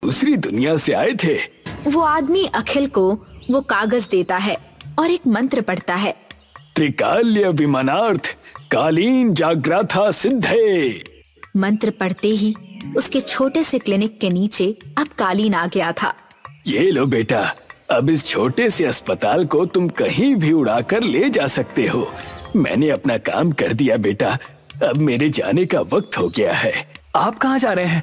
दूसरी दुनिया से आए थे। वो आदमी अखिल को वो कागज देता है और एक मंत्र पढ़ता है। त्रिकाल्य विमानार्थ कालीन जाग्रथा सिद्धे। मंत्र पढ़ते ही उसके छोटे से क्लिनिक के नीचे अब कालीन आ गया था। ये लो बेटा, अब इस छोटे से अस्पताल को तुम कहीं भी उड़ाकर ले जा सकते हो। मैंने अपना काम कर दिया बेटा, अब मेरे जाने का वक्त हो गया है। आप कहाँ जा रहे हैं?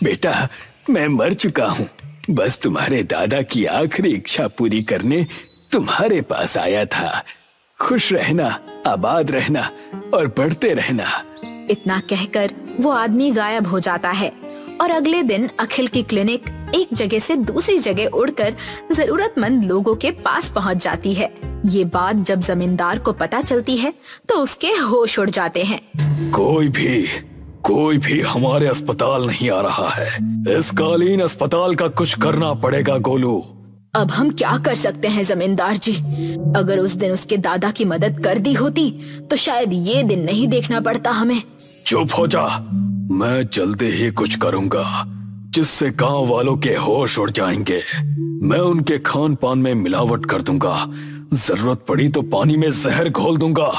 बेटा, मैं मर चुका हूँ, बस तुम्हारे दादा की आखिरी इच्छा पूरी करने तुम्हारे पास आया था। खुश रहना, आबाद रहना और बढ़ते रहना। इतना कहकर वो आदमी गायब हो जाता है और अगले दिन अखिल की क्लिनिक एक जगह से दूसरी जगह उड़कर जरूरतमंद लोगों के पास पहुंच जाती है। ये बात जब जमींदार को पता चलती है तो उसके होश उड़ जाते हैं। कोई भी हमारे अस्पताल नहीं आ रहा है। इस कालीन अस्पताल का कुछ करना पड़ेगा गोलू। अब हम क्या कर सकते हैं जमींदार जी? अगर उस दिन उसके दादा की मदद कर दी होती तो शायद ये दिन नहीं देखना पड़ता हमें। चुप हो जा, मैं जल्दी ही कुछ करूंगा जिससे गांव वालों के होश उड़ जाएंगे। मैं उनके खान पान में मिलावट कर दूंगा, जरूरत पड़ी तो पानी में जहर घोल दूंगा।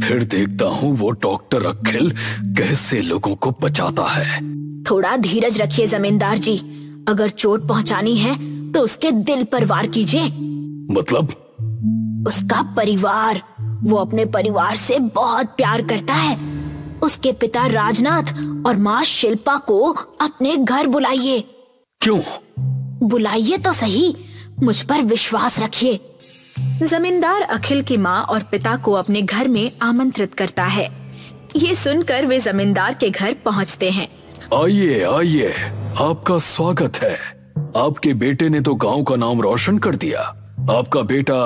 फिर देखता हूँ वो डॉक्टर अखिल कैसे लोगों को बचाता है। थोड़ा धीरज रखिए जमींदार जी, अगर चोट पहुंचानी है तो उसके दिल पर वार कीजिए। मतलब? उसका परिवार, वो अपने परिवार से बहुत प्यार करता है। उसके पिता राजनाथ और माँ शिल्पा को अपने घर बुलाइए। क्यों? बुलाइए तो सही, मुझ पर विश्वास रखिए। जमींदार अखिल की माँ और पिता को अपने घर में आमंत्रित करता है। ये सुनकर वे जमींदार के घर पहुँचते हैं। आइए आइए, आपका स्वागत है। आपके बेटे ने तो गांव का नाम रोशन कर दिया। आपका बेटा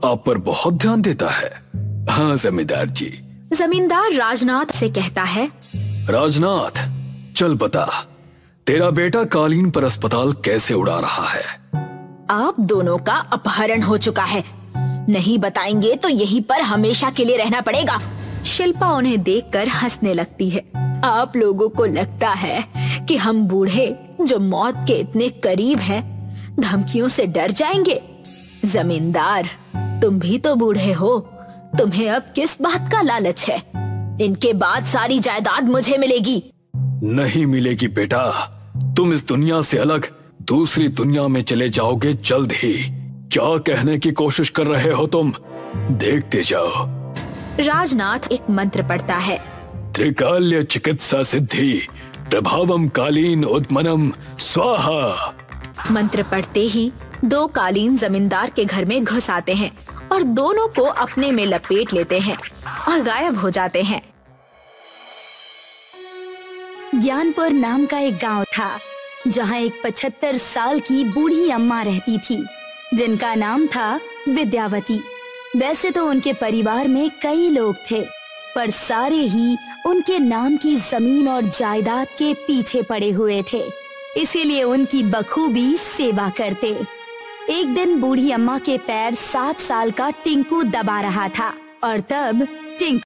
आप पर बहुत ध्यान देता है। हाँ जमींदार जी। जमींदार राजनाथ से कहता है, राजनाथ, चल बता, तेरा बेटा कालीन पर अस्पताल कैसे उड़ा रहा है? आप दोनों का अपहरण हो चुका है। नहीं बताएंगे तो यहीं पर हमेशा के लिए रहना पड़ेगा। शिल्पा उन्हें देखकर हंसने लगती है। आप लोगों को लगता है कि हम बूढ़े जो मौत के इतने करीब हैं, धमकियों से डर जाएंगे? जमींदार, तुम भी तो बूढ़े हो, तुम्हें अब किस बात का लालच है? इनके बाद सारी जायदाद मुझे मिलेगी। नहीं मिलेगी बेटा, तुम इस दुनिया से अलग दूसरी दुनिया में चले जाओगे जल्द ही। क्या कहने की कोशिश कर रहे हो तुम? देखते जाओ। राजनाथ एक मंत्र पढ़ता है। त्रिकाल्य चिकित्सा सिद्धि प्रभावम कालीन उद्मनम स्वाहा। मंत्र पढ़ते ही दो कालीन जमींदार के घर में घुस आते हैं और दोनों को अपने में लपेट लेते हैं और गायब हो जाते हैं। ज्ञानपुर नाम का एक गांव था जहां एक 75 साल की बूढ़ी अम्मा रहती थी जिनका नाम था विद्यावती। वैसे तो उनके परिवार में कई लोग थे, पर सारे ही उनके नाम की जमीन और जायदाद के पीछे पड़े हुए थे, इसीलिए उनकी बखूबी सेवा करते। एक दिन बूढ़ी अम्मा के पैर 7 साल का टिंकू दबा रहा था और तब टिंकू